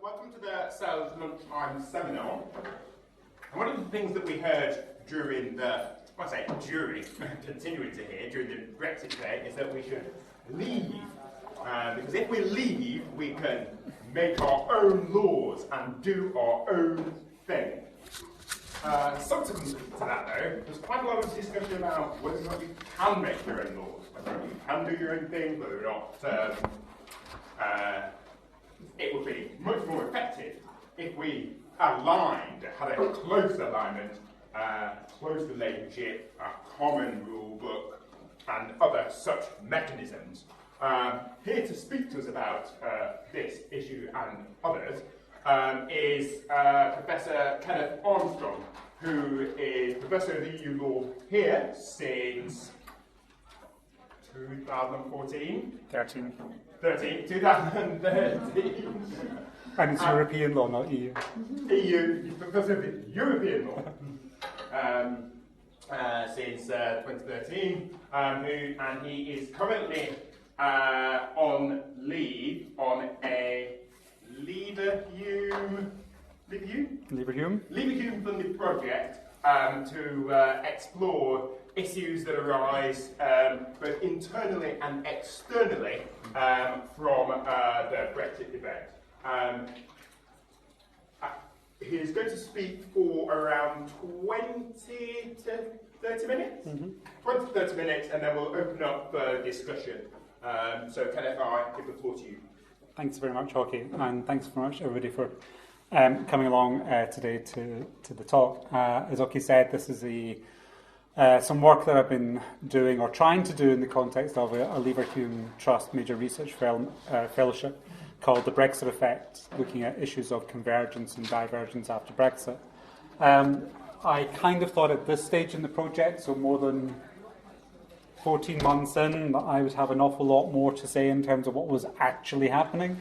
welcome to the CELS lunchtime seminar. And one of the things that we heard during continuing to hear during the Brexit debate is that we should leave. Because if we leave, we can make our own laws and do our own thing. Subsequent to that, though, there's quite a lot of discussion about whether or not you can make your own laws, whether or not you can do your own thing, whether or not it would be much more effective if we aligned, had a close alignment, close relationship, a common rule book, and other such mechanisms. Here to speak to us about this issue and others is Professor Kenneth Armstrong, who is Professor of EU Law here since 2014? 2013. And it's European law, not EU. He's Professor of European Law since 2013, and he is currently on leave on a Leverhulme funded project to explore issues that arise both internally and externally from the Brexit debate. He's going to speak for around 20 to 30 minutes? 20 to 30 minutes, and then we'll open up for discussion. So Kenneth, I give the floor to you. Thanks very much, Hockey, and thanks very much, everybody, for coming along today to the talk. As Hockey said, this is some work that I've been doing or trying to do in the context of a Leverhulme Trust Major Research Fellowship called The Brexit Effect, looking at issues of convergence and divergence after Brexit. I kind of thought at this stage in the project, so more than 14 months in, that I would have an awful lot more to say in terms of what was actually happening.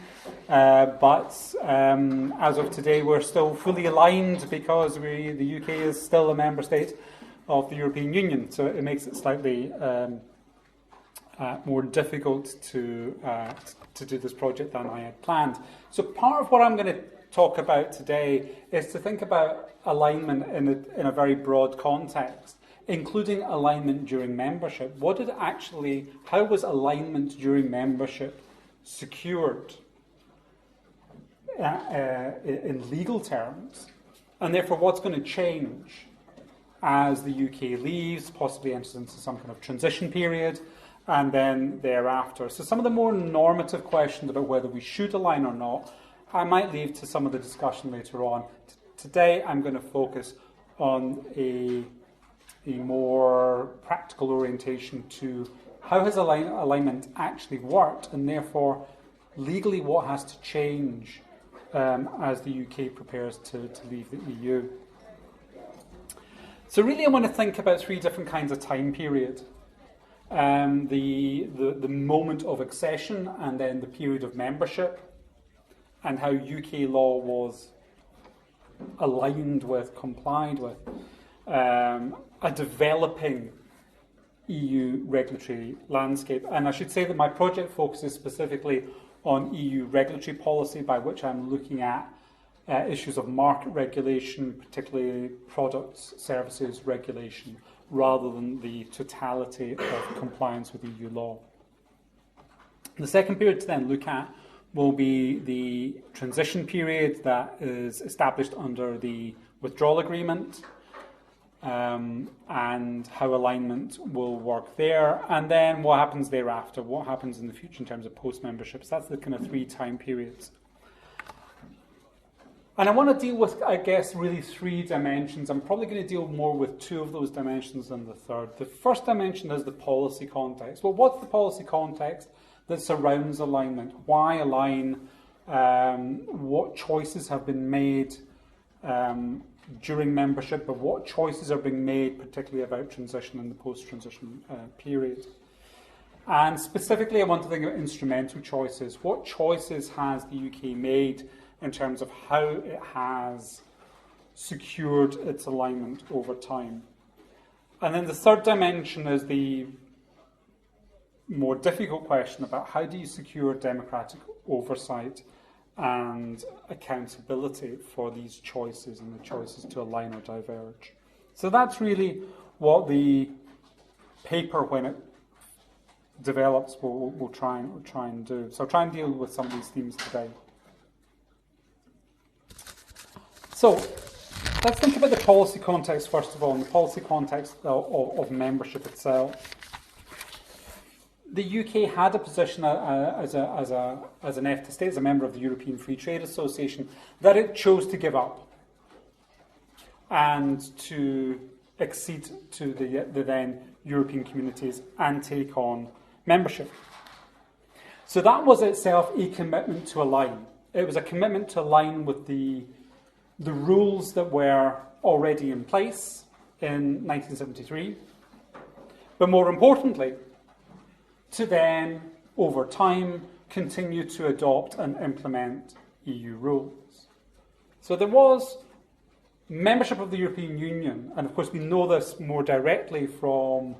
But as of today, we're still fully aligned because the UK is still a member state of the European Union, so it makes it slightly more difficult to do this project than I had planned. So part of what I'm going to talk about today is to think about alignment in a very broad context, including alignment during membership. How was alignment during membership secured in legal terms? And therefore, what's going to change as the UK leaves, possibly enters into some kind of transition period, and then thereafter. So some of the more normative questions about whether we should align or not, I might leave to some of the discussion later on. Today, I'm going to focus on a more practical orientation to how has alignment actually worked, and therefore legally what has to change as the UK prepares to leave the EU. So really I want to think about three different kinds of time period. The moment of accession, and then the period of membership, and how UK law was aligned with, complied with, a developing EU regulatory landscape. And I should say that my project focuses specifically on EU regulatory policy, by which I'm looking at issues of market regulation, particularly products, services regulation, rather than the totality of compliance with EU law. The second period to then look at will be the transition period that is established under the withdrawal agreement, and how alignment will work there, and then what happens thereafter, what happens in the future in terms of post-membership. So that's the kind of three time periods. And I want to deal with, I guess, really three dimensions. I'm probably going to deal more with two of those dimensions than the third. The first dimension is the policy context. Well, what's the policy context that surrounds alignment? Why align? What choices have been made during membership, but what choices are being made, particularly about transition and the post-transition period? And specifically, I want to think about instrumental choices. What choices has the UK made in terms of how it has secured its alignment over time? And then the third dimension is the more difficult question about how do you secure democratic oversight and accountability for these choices and the choices to align or diverge. So that's really what the paper, when it develops, will try and do. So I'll try and deal with some of these themes today. So let's think about the policy context first of all, and the policy context of membership itself. The UK had a position as an EFTA state, as a member of the European Free Trade Association, that it chose to give up and to accede to the then European communities and take on membership. So that was itself a commitment to align. It was a commitment to align with the rules that were already in place in 1973, but more importantly, to then, over time, continue to adopt and implement EU rules. So there was membership of the European Union, and of course we know this more directly from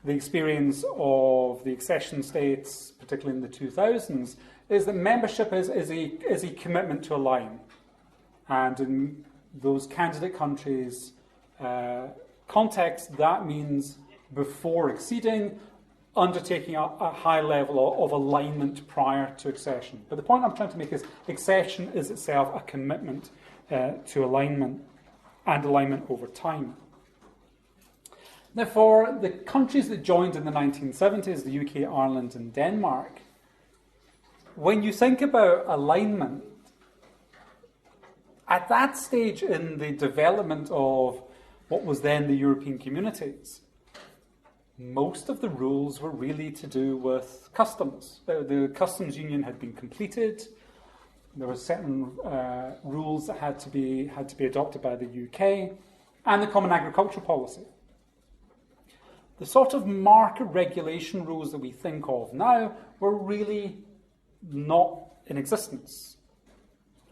the experience of the accession states, particularly in the 2000s, is that membership is a commitment to align. And in those candidate countries' context, that means before acceding, undertaking a high level of alignment prior to accession. But the point I'm trying to make is accession is itself a commitment to alignment and alignment over time. Now, for the countries that joined in the 1970s, the UK, Ireland and Denmark, when you think about alignment, at that stage in the development of what was then the European communities, most of the rules were really to do with customs. The customs union had been completed. There were certain rules that had to be adopted by the UK, and the common agricultural policy. The sort of market regulation rules that we think of now were really not in existence,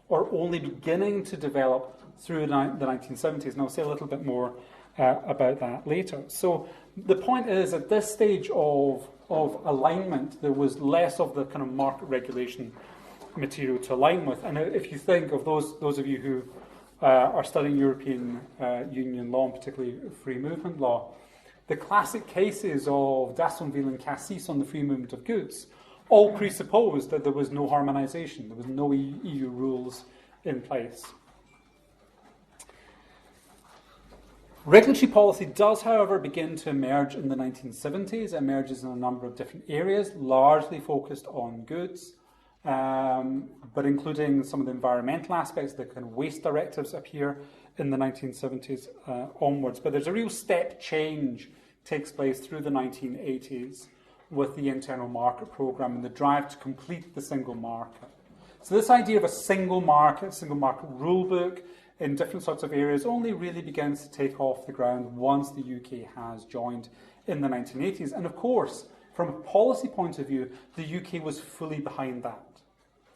or only beginning to develop through the 1970s. And I'll say a little bit more about that later. So the point is, at this stage of alignment, there was less of the kind of market regulation material to align with. And if you think of those of you who are studying European Union law, and particularly free movement law, the classic cases of Dassonville and Cassis on the free movement of goods all presupposed that there was no harmonisation, there was no EU rules in place. Regulatory policy does, however, begin to emerge in the 1970s. It emerges in a number of different areas, largely focused on goods, but including some of the environmental aspects. The kind of waste directives appear in the 1970s onwards. But there's a real step change takes place through the 1980s with the internal market programme and the drive to complete the single market. So this idea of a single market rule book in different sorts of areas only really begins to take off the ground once the UK has joined in the 1980s. And of course, from a policy point of view, the UK was fully behind that,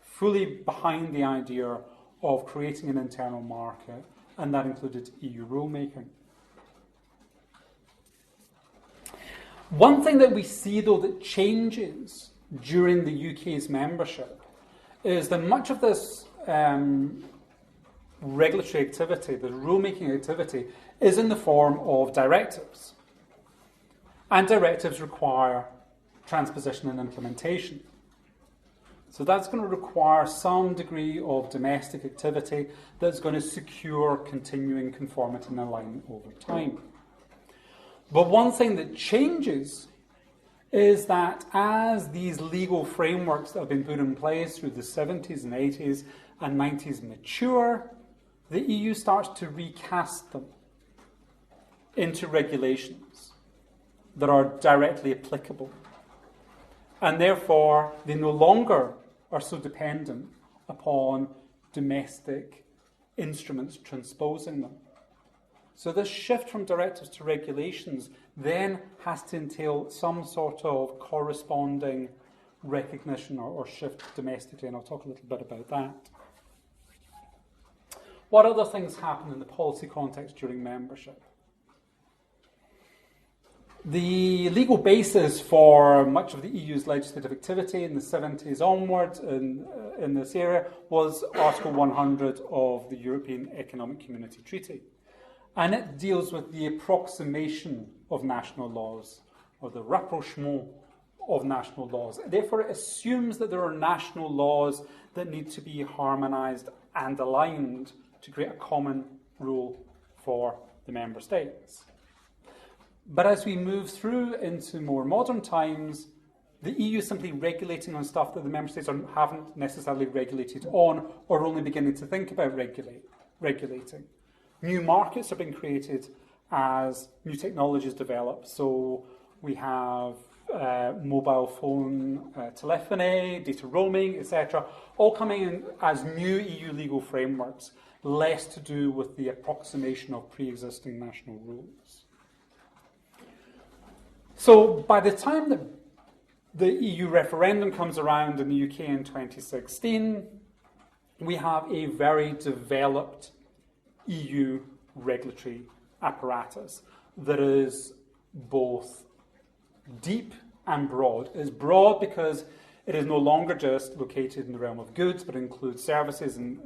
fully behind the idea of creating an internal market, and that included EU rulemaking. One thing that we see, though, that changes during the UK's membership is that much of this regulatory activity, the rulemaking activity, is in the form of directives. And directives require transposition and implementation. So that's going to require some degree of domestic activity that's going to secure continuing conformity and alignment over time. But one thing that changes is that as these legal frameworks that have been put in place through the 70s and 80s and 90s mature, the EU starts to recast them into regulations that are directly applicable. And therefore, they no longer are so dependent upon domestic instruments transposing them. So this shift from directives to regulations then has to entail some sort of corresponding recognition or shift domestically, and I'll talk a little bit about that. What other things happen in the policy context during membership? The legal basis for much of the EU's legislative activity in the 70s onwards in this area was Article 100 of the European Economic Community Treaty. And it deals with the approximation of national laws, or the rapprochement of national laws. Therefore, it assumes that there are national laws that need to be harmonised and aligned to create a common rule for the member states. But as we move through into more modern times, the EU is simply regulating on stuff that the member states haven't necessarily regulated on, or only beginning to think about regulating. New markets are being created as new technologies develop. So we have mobile phone telephony, data roaming, etc., all coming in as new EU legal frameworks, less to do with the approximation of pre-existing national rules. So by the time that the EU referendum comes around in the UK in 2016, we have a very developed EU regulatory apparatus that is both deep and broad. It is broad because it is no longer just located in the realm of goods, but includes services and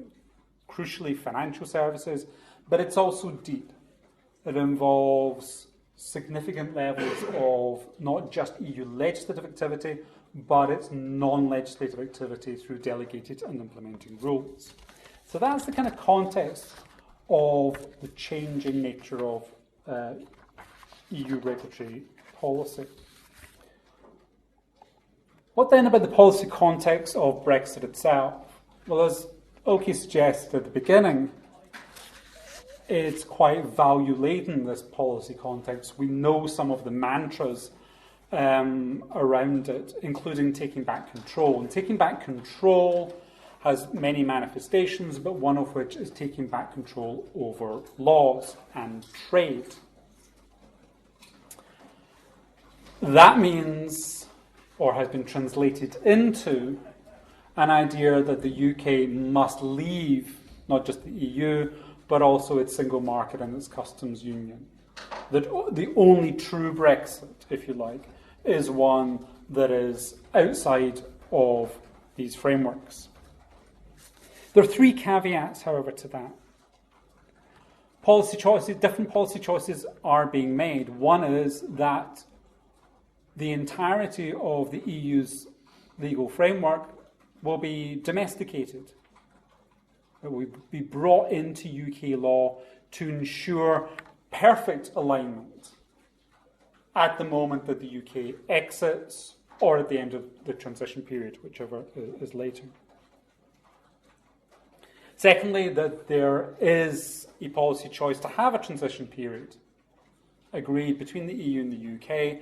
crucially financial services, but it's also deep. It involves significant levels of not just EU legislative activity, but its non-legislative activity through delegated and implementing rules. So that's the kind of context of the changing nature of EU regulatory policy. What then about the policy context of Brexit itself? Well, as Oki suggested at the beginning, it's quite value-laden, this policy context. We know some of the mantras around it, including taking back control. And taking back control has many manifestations, but one of which is taking back control over laws and trade. That means, or has been translated into, an idea that the UK must leave not just the EU, but also its single market and its customs union. That the only true Brexit, if you like, is one that is outside of these frameworks. There are three caveats, however, to that. Different policy choices are being made. One is that the entirety of the EU's legal framework will be domesticated. It will be brought into UK law to ensure perfect alignment at the moment that the UK exits or at the end of the transition period, whichever is later. Secondly, that there is a policy choice to have a transition period agreed between the EU and the UK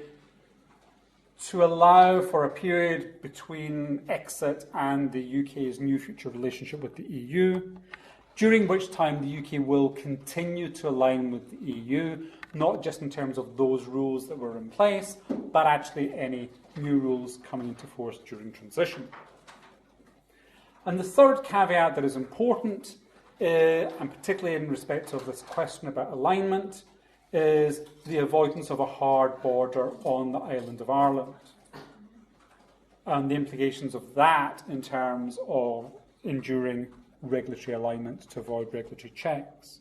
to allow for a period between exit and the UK's new future relationship with the EU, during which time the UK will continue to align with the EU, not just in terms of those rules that were in place, but actually any new rules coming into force during transition. And the third caveat that is important, and particularly in respect of this question about alignment, is the avoidance of a hard border on the island of Ireland. And the implications of that in terms of enduring regulatory alignment to avoid regulatory checks.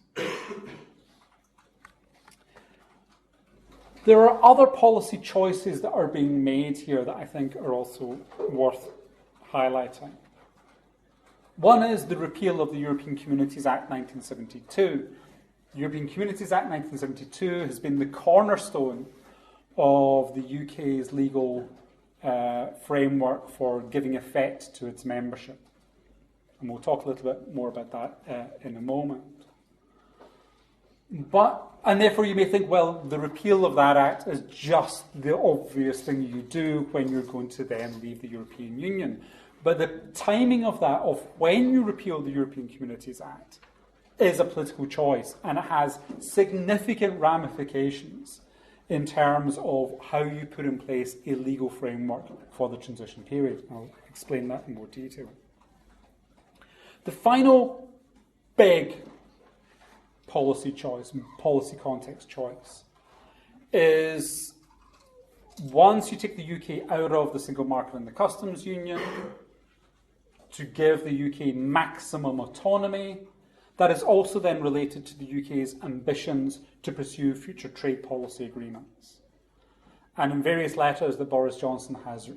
There are other policy choices that are being made here that I think are also worth highlighting. One is the repeal of the European Communities Act 1972. The European Communities Act 1972 has been the cornerstone of the UK's legal framework for giving effect to its membership. And we'll talk a little bit more about that in a moment. And therefore you may think, well, the repeal of that act is just the obvious thing you do when you're going to then leave the European Union. But the timing of that, of when you repeal the European Communities Act, is a political choice, and it has significant ramifications in terms of how you put in place a legal framework for the transition period. I'll explain that in more detail. The final big policy choice, policy context choice, is once you take the UK out of the single market and the customs union, to give the UK maximum autonomy. That is also then related to the UK's ambitions to pursue future trade policy agreements. And in various letters that Boris Johnson has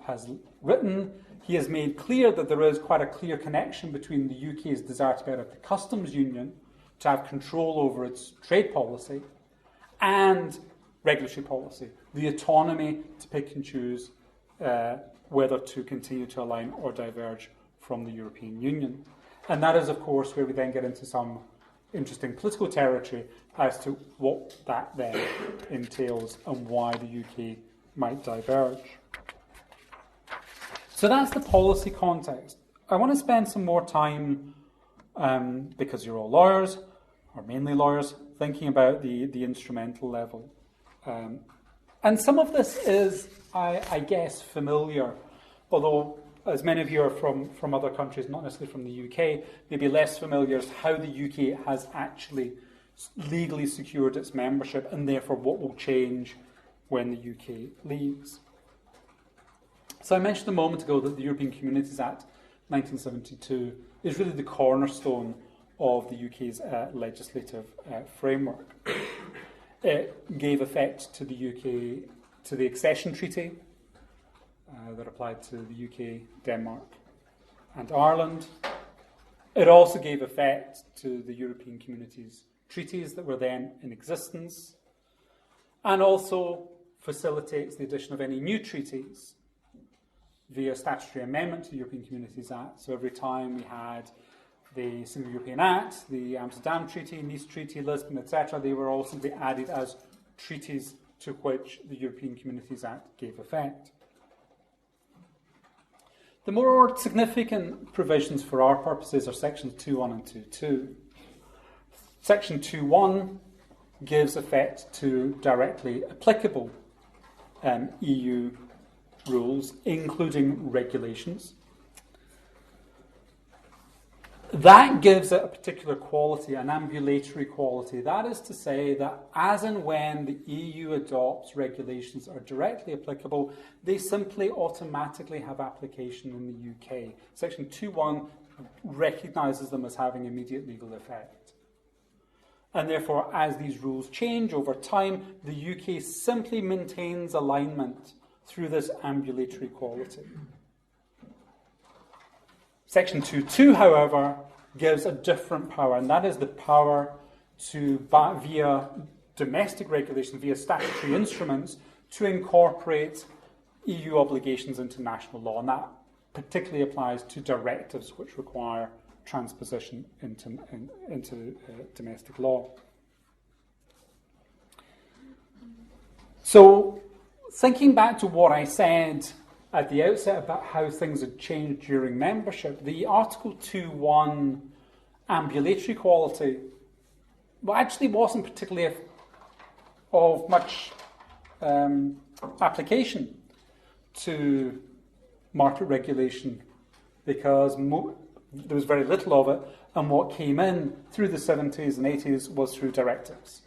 written, he has made clear that there is quite a clear connection between the UK's desire to be out of the customs union, to have control over its trade policy, and regulatory policy, the autonomy to pick and choose whether to continue to align or diverge from the European Union. And that is, of course, where we then get into some interesting political territory as to what that then entails and why the UK might diverge. So that's the policy context. I want to spend some more time, because you're all lawyers, or mainly lawyers, thinking about the instrumental level. And some of this is, I guess, familiar, although as many of you are from other countries, not necessarily from the UK, maybe less familiar is how the UK has actually legally secured its membership and therefore what will change when the UK leaves. So I mentioned a moment ago that the European Communities Act 1972 is really the cornerstone of the UK's legislative framework. It gave effect to the UK, to the accession treaty that applied to the UK, Denmark and Ireland. It also gave effect to the European Communities treaties that were then in existence, and also facilitates the addition of any new treaties via statutory amendment to the European Communities Act. So every time we had the Single European Act, the Amsterdam Treaty, Nice Treaty, Lisbon, etc., they were all simply added as treaties to which the European Communities Act gave effect. The more significant provisions for our purposes are sections 2.1 and 2.2. Section 2.1 gives effect to directly applicable EU rules, including regulations. That gives it a particular quality, an ambulatory quality. That is to say that as and when the EU adopts regulations that are directly applicable, they simply automatically have application in the UK. Section 2.1 recognises them as having immediate legal effect. And therefore, as these rules change over time, the UK simply maintains alignment through this ambulatory quality. Section 2.2, however, gives a different power, and that is the power to, via domestic regulation, via statutory instruments, to incorporate EU obligations into national law, and that particularly applies to directives which require transposition into domestic law. So, thinking back to what I said at the outset about how things had changed during membership, the Article 2.1 ambulatory quality actually wasn't particularly of much application to market regulation, because there was very little of it, and what came in through the 70s and 80s was through directives.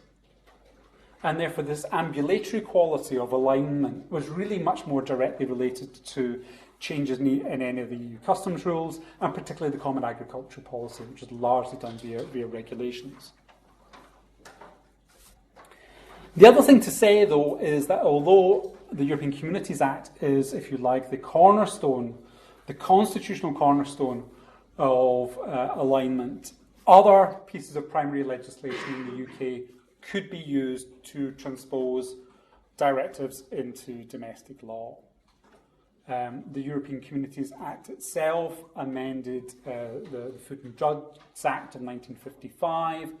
And therefore this ambulatory quality of alignment was really much more directly related to changes in any of the EU customs rules, and particularly the Common Agricultural Policy, which is largely done via regulations. The other thing to say, though, is that although the European Communities Act is, if you like, the cornerstone, the constitutional cornerstone of alignment, other pieces of primary legislation in the UK could be used to transpose directives into domestic law. The European Communities Act itself amended the Food and Drugs Act of 1955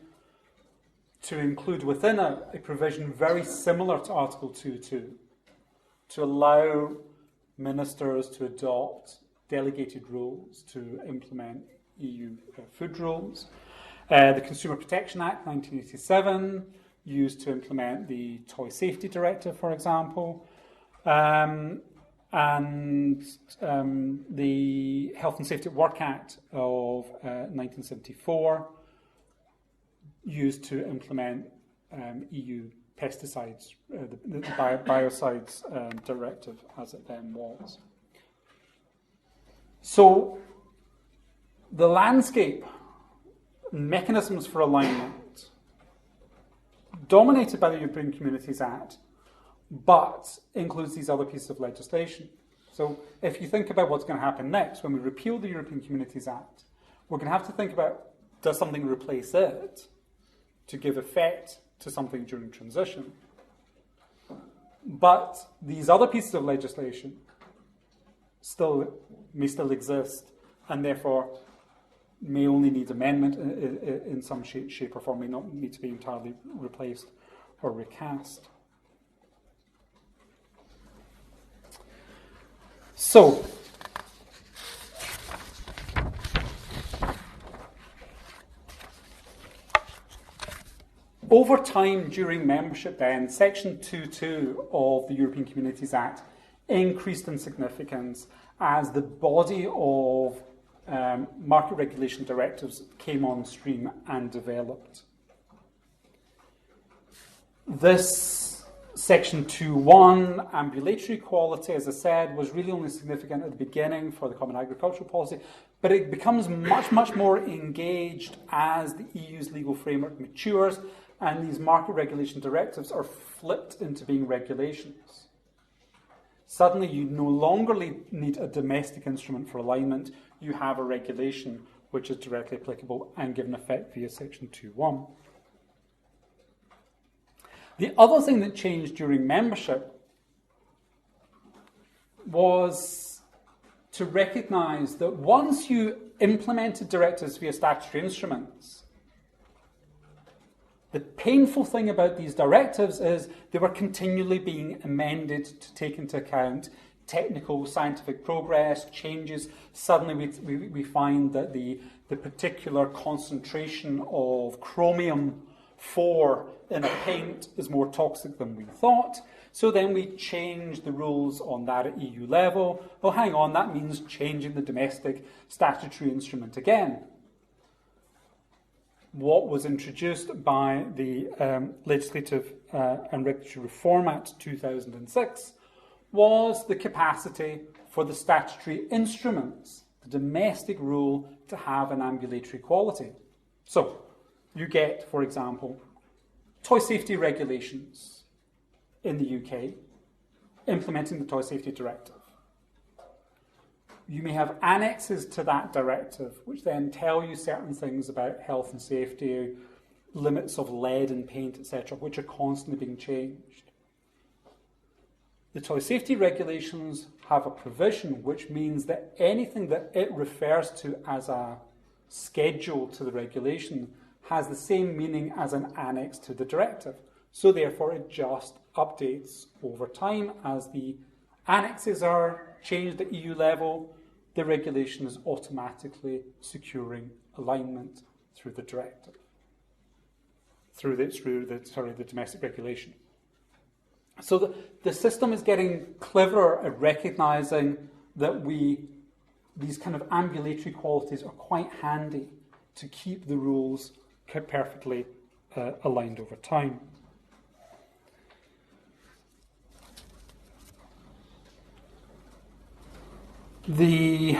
to include within it a provision very similar to Article 2.2, to allow ministers to adopt delegated rules to implement EU food rules. The Consumer Protection Act 1987, used to implement the Toy Safety Directive, for example, and the Health and Safety at Work Act of 1974, used to implement EU pesticides, the biocides directive as it then was. So the landscape, mechanisms for alignment, dominated by the European Communities Act, but includes these other pieces of legislation. So if you think about what's going to happen next, when we repeal the European Communities Act, we're going to have to think about, does something replace it to give effect to something during transition? But these other pieces of legislation may still exist, and therefore may only need amendment in some shape or form, may not need to be entirely replaced or recast. So, over time during membership then, Section 2.2 of the European Communities Act increased in significance as the body of market regulation directives came on stream and developed. This Section 2.1, ambulatory quality, as I said, was really only significant at the beginning for the Common Agricultural Policy, but it becomes much, much more engaged as the EU's legal framework matures and these market regulation directives are flipped into being regulations. Suddenly, you no longer need a domestic instrument for alignment. You have a regulation which is directly applicable and given effect via Section 2.1. The other thing that changed during membership was to recognise that once you implemented directives via statutory instruments, the painful thing about these directives is they were continually being amended to take into account technical, scientific progress, changes. Suddenly we find that the particular concentration of chromium-4 in a paint is more toxic than we thought. So then we change the rules on that at EU level. Well, hang on, that means changing the domestic statutory instrument again. What was introduced by the Legislative and Regulatory Reform Act 2006 was the capacity for the statutory instruments, the domestic rule, to have an ambulatory quality. So you get, for example, toy safety regulations in the UK implementing the Toy Safety Directive. You may have annexes to that directive which then tell you certain things about health and safety, limits of lead in paint, etc., which are constantly being changed. The toy safety regulations have a provision which means that anything that it refers to as a schedule to the regulation has the same meaning as an annex to the directive. So therefore it just updates over time as the annexes are changed at EU level. The regulation is automatically securing alignment through the directive, through the domestic regulation. So the system is getting cleverer at recognising that these kind of ambulatory qualities are quite handy to keep the rules perfectly aligned over time. The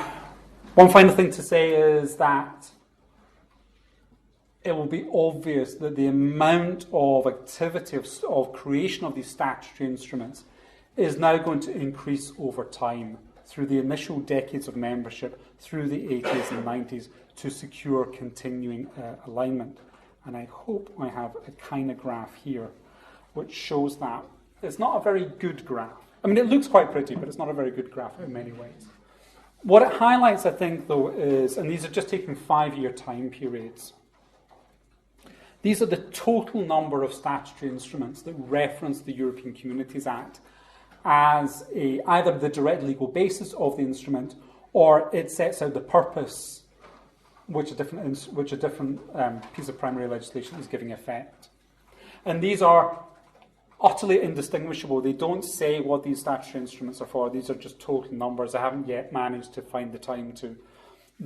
one final thing to say is that it will be obvious that the amount of activity of creation of these statutory instruments is now going to increase over time through the initial decades of membership, through the 80s and 90s, to secure continuing alignment. And I hope I have a kind of graph here which shows that. It's not a very good graph. I mean, it looks quite pretty, but it's not a very good graph in many ways. What it highlights, I think, though, is, and these are just taking 5-year time periods, these are the total number of statutory instruments that reference the European Communities Act as either the direct legal basis of the instrument, or it sets out the purpose which a different piece of primary legislation is giving effect. And these are utterly indistinguishable. They don't say what these statutory instruments are for. These are just total numbers. I haven't yet managed to find the time to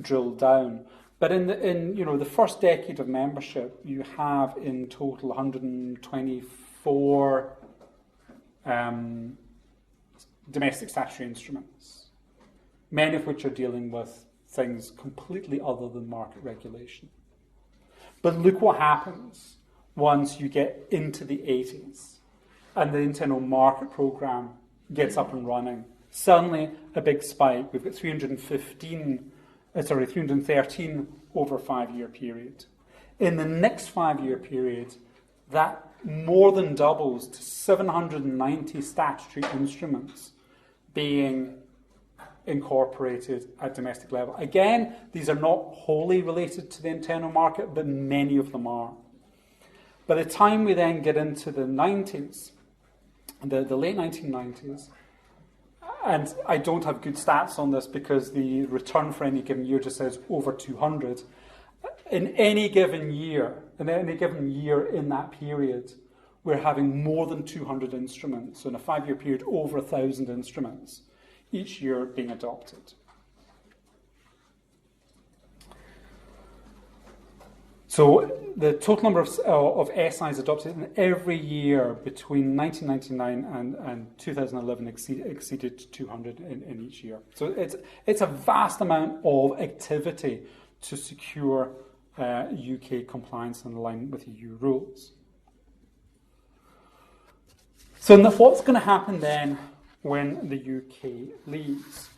drill down. But in the first decade of membership, you have in total 125 for domestic statutory instruments, many of which are dealing with things completely other than market regulation. But look what happens once you get into the 80s and the internal market programme gets up and running. Suddenly a big spike. We've got 313 over a 5-year period. In the next 5-year period, that more than doubles to 790 statutory instruments being incorporated at domestic level. Again, these are not wholly related to the internal market, but many of them are. By the time we then get into the 90s, the late 1990s, and I don't have good stats on this because the return for any given year just says over 200. In any given year in that period, we're having more than 200 instruments. So in a 5-year period, over 1,000 instruments each year being adopted. So the total number of SIs adopted in every year between 1999 and 2011 exceeded 200 in each year. So it's a vast amount of activity to secure UK compliance and alignment with EU rules. So what's going to happen then when the UK leaves?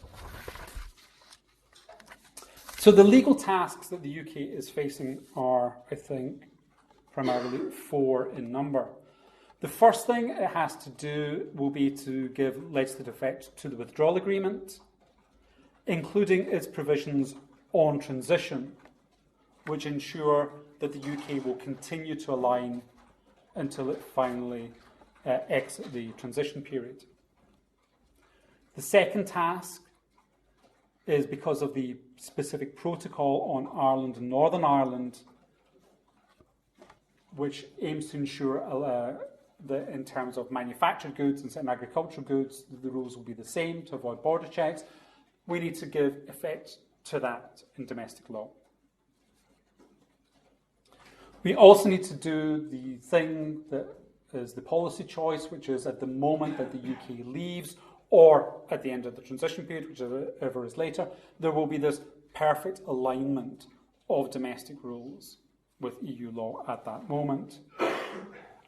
So the legal tasks that the UK is facing are, I think, primarily 4 in number. The first thing it has to do will be to give legislative effect to the withdrawal agreement, including its provisions on transition, which ensure that the UK will continue to align until it finally exit the transition period. The second task is because of the specific protocol on Ireland and Northern Ireland, which aims to ensure that in terms of manufactured goods and certain agricultural goods, the rules will be the same to avoid border checks. We need to give effect to that in domestic law. We also need to do the thing that is the policy choice, which is at the moment that the UK leaves or at the end of the transition period, whichever is later, there will be this perfect alignment of domestic rules with EU law at that moment.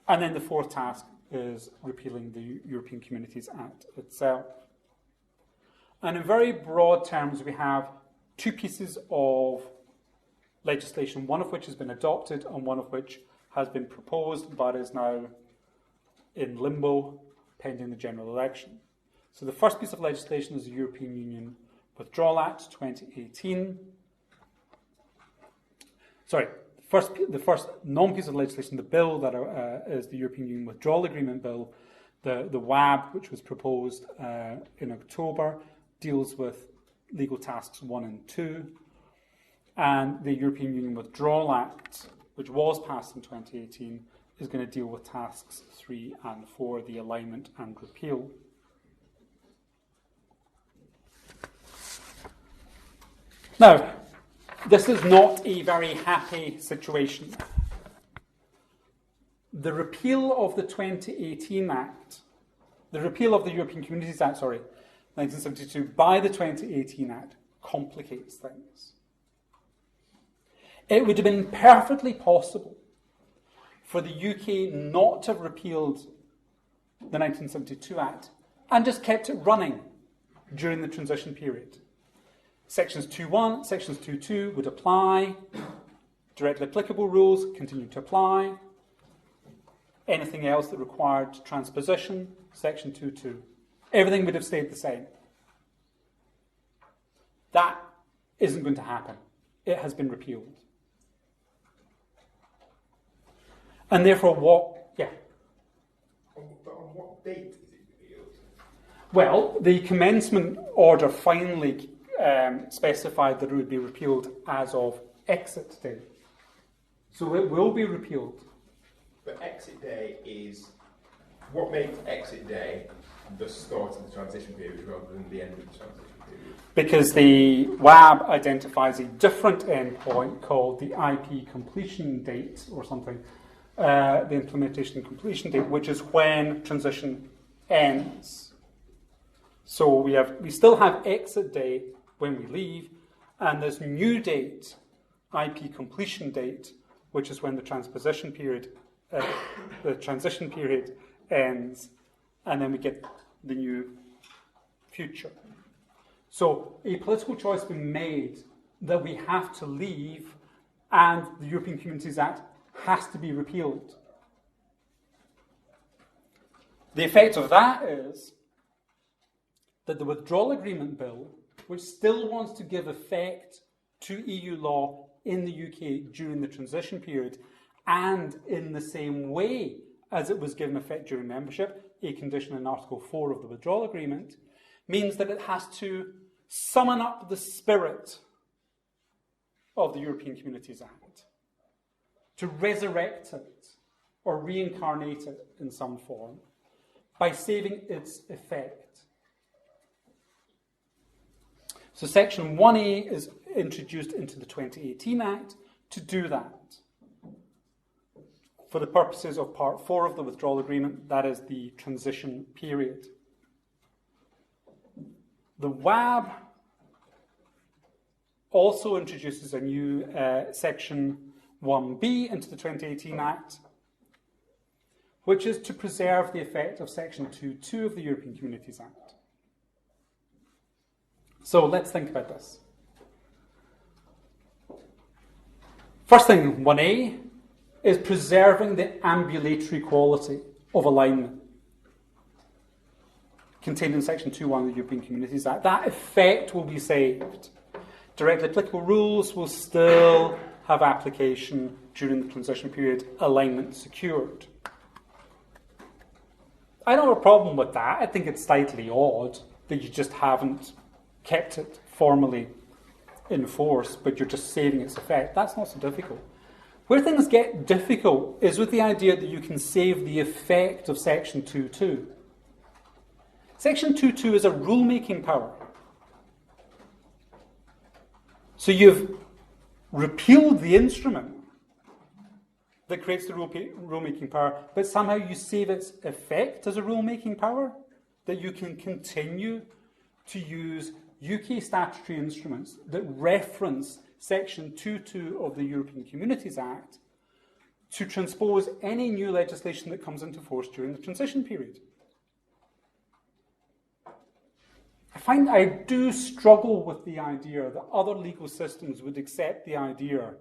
And then the fourth task is repealing the European Communities Act itself. And in very broad terms, we have 2 pieces of legislation, one of which has been adopted and one of which has been proposed but is now in limbo pending the general election. So the first piece of legislation is the European Union Withdrawal Act 2018. Sorry, the first non-piece of legislation, the bill that is the European Union Withdrawal Agreement Bill, the WAB, which was proposed in October, deals with legal tasks 1 and 2. And the European Union Withdrawal Act, which was passed in 2018, is going to deal with tasks 3 and 4, the alignment and repeal. Now, this is not a very happy situation. The repeal of the 2018 Act, the repeal of the European Communities Act, 1972, by the 2018 Act complicates things. It would have been perfectly possible for the UK not to have repealed the 1972 Act and just kept it running during the transition period. Sections 2.1, Sections 2.2 would apply. Directly applicable rules continue to apply. Anything else that required transposition, Section 2.2. Everything would have stayed the same. That isn't going to happen. It has been repealed. And therefore what? Yeah. But on what date is it repealed? Well, the commencement order finally specified that it would be repealed as of exit day. So it will be repealed. But exit day is what makes exit day the start of the transition period rather than the end of the transition period? Because the WAB identifies a different endpoint called the IP completion date or something, the implementation and completion date, which is when transition ends. So we still have exit date when we leave, and this new date, IP completion date, which is when the transition period ends, and then we get the new future. So a political choice has been made that we have to leave, and the European Communities Act has to be repealed. The effect of that is that the Withdrawal Agreement Bill, which still wants to give effect to EU law in the UK during the transition period, and in the same way as it was given effect during membership, a condition in Article 4 of the Withdrawal Agreement, means that it has to summon up the spirit of the European Communities Act, to resurrect it or reincarnate it in some form by saving its effect. So Section 1A is introduced into the 2018 Act to do that. For the purposes of Part 4 of the Withdrawal Agreement, that is the transition period. The WAB also introduces a new Section 1B into the 2018 Act, which is to preserve the effect of Section 2.2 of the European Communities Act. So let's think about this. First thing, 1A, is preserving the ambulatory quality of alignment contained in Section 2.1 of the European Communities Act. That effect will be saved. Directly applicable rules will still have application during the transition period, alignment secured. I don't have a problem with that. I think it's slightly odd that you just haven't kept it formally in force, but you're just saving its effect. That's not so difficult. Where things get difficult is with the idea that you can save the effect of Section 2.2. Section 2.2 is a rulemaking power. So you've repealed the instrument that creates the rulemaking power, but somehow you save its effect as a rulemaking power, that you can continue to use UK statutory instruments that reference Section 2.2 of the European Communities Act to transpose any new legislation that comes into force during the transition period. I find I do struggle with the idea that other legal systems would accept the idea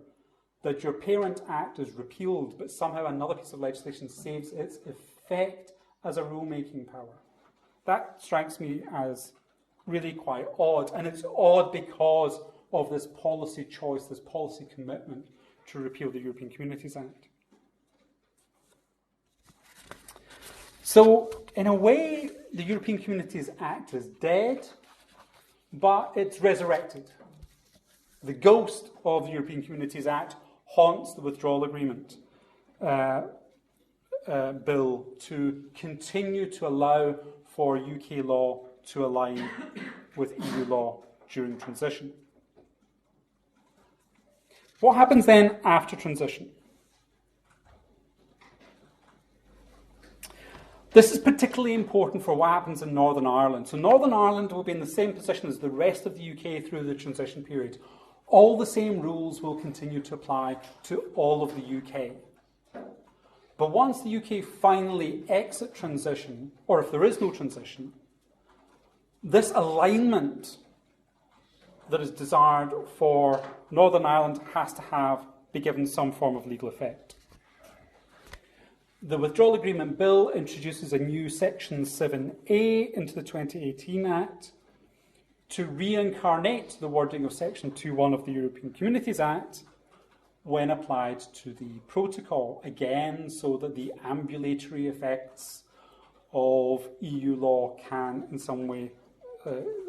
that your parent act is repealed, but somehow another piece of legislation saves its effect as a rulemaking power. That strikes me as really quite odd, and it's odd because of this policy choice, this policy commitment to repeal the European Communities Act. So, in a way, the European Communities Act is dead, but it's resurrected. The ghost of the European Communities Act haunts the Withdrawal Agreement Bill to continue to allow for UK law to align with EU law during transition. What happens then after transition? This is particularly important for what happens in Northern Ireland. So Northern Ireland will be in the same position as the rest of the UK through the transition period. All the same rules will continue to apply to all of the UK. But once the UK finally exit transition, or if there is no transition, this alignment that is desired for Northern Ireland has to be given some form of legal effect. The Withdrawal Agreement Bill introduces a new Section 7A into the 2018 Act to reincarnate the wording of Section 2.1 of the European Communities Act when applied to the protocol, again, so that the ambulatory effects of EU law can, in some way,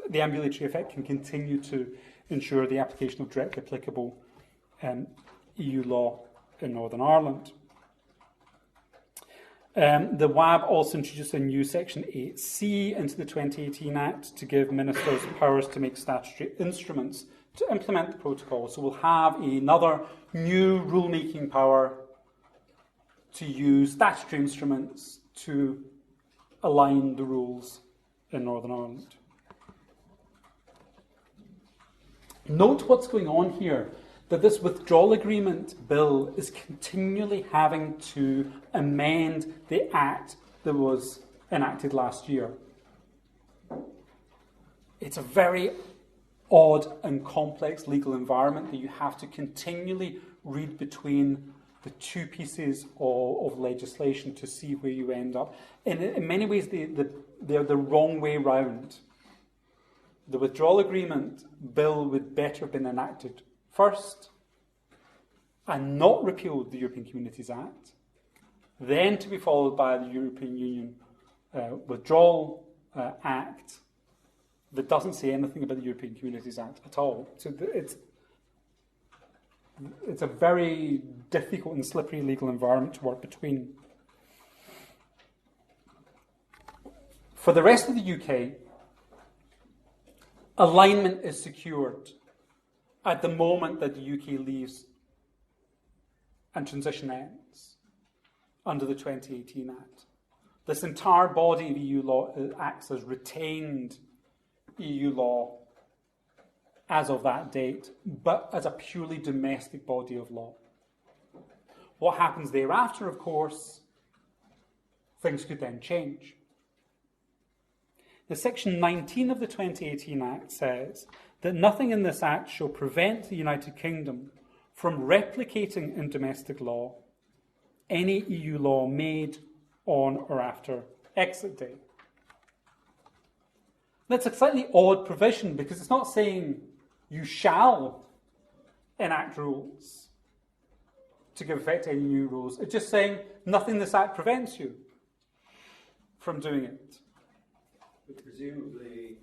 the ambulatory effect can continue to ensure the application of directly applicable EU law in Northern Ireland. The WAB also introduced a new Section 8C into the 2018 Act to give ministers powers to make statutory instruments to implement the protocol. So we'll have another new rulemaking power to use statutory instruments to align the rules in Northern Ireland. Note what's going on here, that this withdrawal agreement bill is continually having to amend the Act that was enacted last year. It's a very odd and complex legal environment that you have to continually read between the two pieces of legislation to see where you end up. And in many ways, they're the wrong way round. The withdrawal agreement bill would better have been enacted first and not repealed the European Communities Act, then to be followed by the European Union Withdrawal Act that doesn't say anything about the European Communities Act at all. So it's a very difficult and slippery legal environment to work between. For the rest of the UK, alignment is secured at the moment that the UK leaves and transition ends under the 2018 Act. This entire body of EU law acts as retained EU law as of that date, but as a purely domestic body of law. What happens thereafter, of course, things could then change. The Section 19 of the 2018 Act says that nothing in this Act shall prevent the United Kingdom from replicating in domestic law any EU law made on or after exit day. That's a slightly odd provision because it's not saying you shall enact rules to give effect to any new rules. It's just saying nothing in this Act prevents you from doing it. But presumably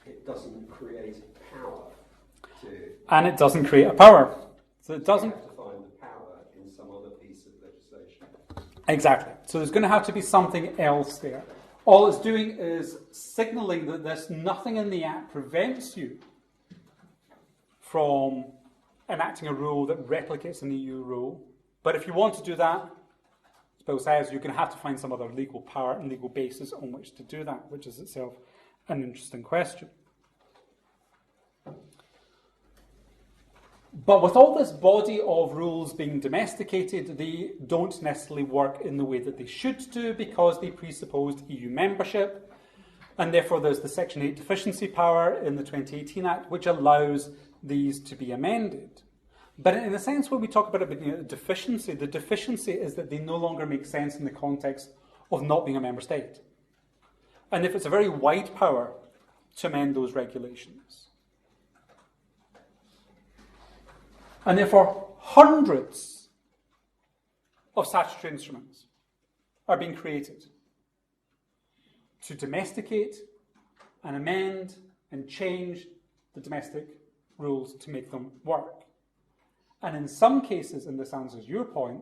it doesn't create a power to... And it doesn't create a power. So it doesn't... You have to find the power in some other piece of legislation. Exactly. So there's going to have to be something else there. All it's doing is signalling that there's nothing in the Act prevents you from enacting a rule that replicates an EU rule. But if you want to do that, as Bill says, you're going to have to find some other legal power and legal basis on which to do that, which is itself an interesting question. But with all this body of rules being domesticated, they don't necessarily work in the way that they should do because they presupposed EU membership. And therefore there's the Section 8 deficiency power in the 2018 Act, which allows these to be amended. But in a sense, when we talk about it being a deficiency, the deficiency is that they no longer make sense in the context of not being a member state. And if it's a very wide power to amend those regulations. And therefore, hundreds of statutory instruments are being created to domesticate and amend and change the domestic rules to make them work. And in some cases, and this answers your point,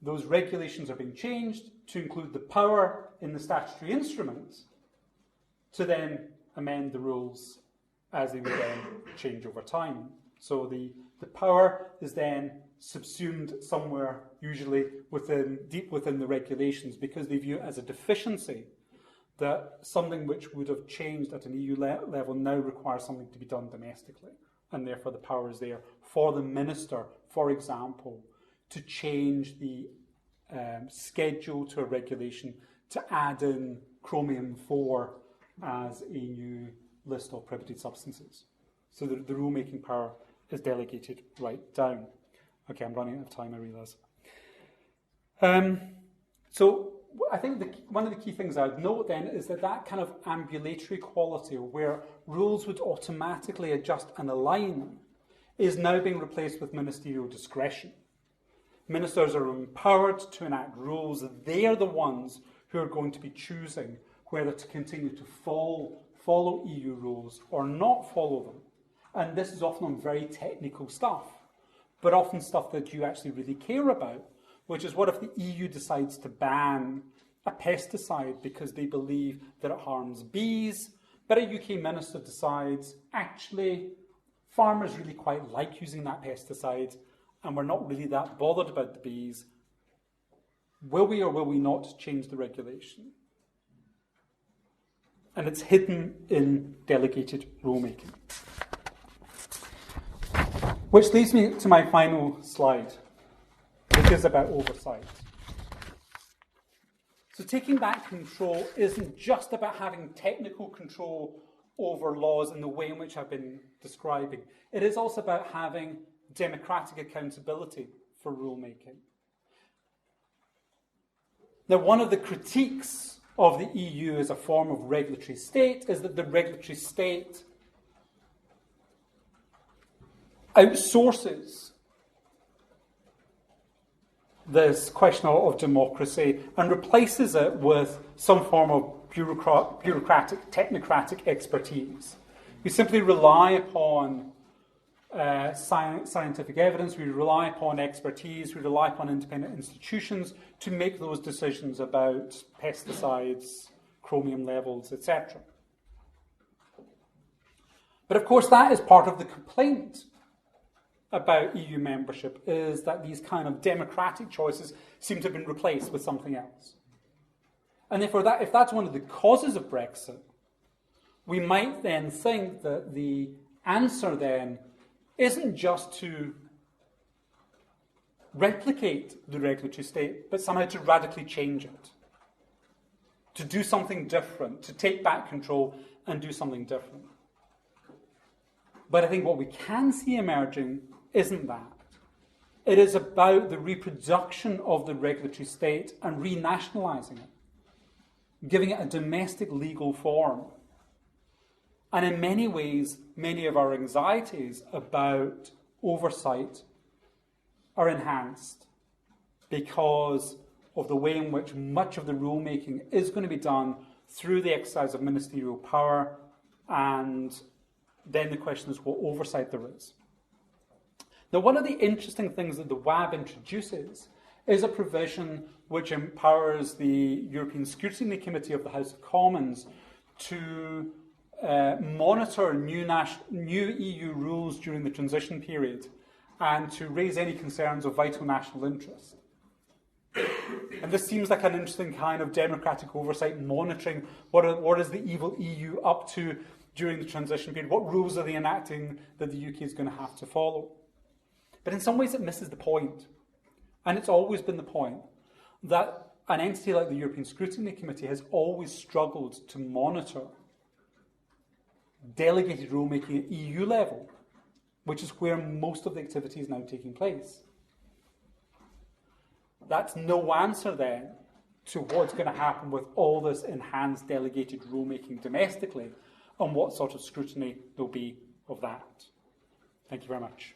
those regulations are being changed to include the power in the statutory instruments to then amend the rules as they would then change over time. So the power is then subsumed somewhere, usually deep within the regulations, because they view it as a deficiency that something which would have changed at an EU level now requires something to be done domestically. And therefore the power is there for the minister, for example, to change the schedule to a regulation to add in chromium-4 as a new list of prohibited substances. So the rule-making power is delegated right down. Okay, I'm running out of time, I realise. So I think one of the key things I'd note then is that kind of ambulatory quality where rules would automatically adjust and align is now being replaced with ministerial discretion. Ministers are empowered to enact rules. They are the ones who are going to be choosing whether to continue to follow EU rules or not follow them. And this is often on very technical stuff, but often stuff that you actually really care about, which is what if the EU decides to ban a pesticide because they believe that it harms bees, but a UK minister decides, actually, farmers really quite like using that pesticide and we're not really that bothered about the bees. will we or will we not change the regulation? And it's hidden in delegated rulemaking. Which leads me to my final slide, which is about oversight. So taking back control isn't just about having technical control over laws in the way in which I've been describing. It is also about having democratic accountability for rulemaking. Now, one of the critiques of the EU as a form of regulatory state is that the regulatory state outsources this question of democracy and replaces it with some form of bureaucratic, technocratic expertise. We simply rely upon scientific evidence, we rely upon expertise, we rely upon independent institutions to make those decisions about pesticides, chromium levels, etc. But of course that is part of the complaint about EU membership, is that these kind of democratic choices seem to have been replaced with something else. And therefore, if that's one of the causes of Brexit, we might then think that the answer then isn't just to replicate the regulatory state, but somehow to radically change it, to do something different, to take back control and do something different. But I think what we can see emerging isn't that. It is about the reproduction of the regulatory state and renationalising it, giving it a domestic legal form. And in many ways, many of our anxieties about oversight are enhanced because of the way in which much of the rulemaking is going to be done through the exercise of ministerial power, and then the question is what oversight there is. Now, one of the interesting things that the WAB introduces is a provision which empowers the European Scrutiny Committee of the House of Commons to monitor new EU rules during the transition period and to raise any concerns of vital national interest. And this seems like an interesting kind of democratic oversight, monitoring what is the evil EU up to during the transition period, what rules are they enacting that the UK is going to have to follow. But in some ways it misses the point. And it's always been the point that an entity like the European Scrutiny Committee has always struggled to monitor delegated rulemaking at EU level, which is where most of the activity is now taking place. That's no answer then to what's going to happen with all this enhanced delegated rulemaking domestically and what sort of scrutiny there'll be of that. Thank you very much.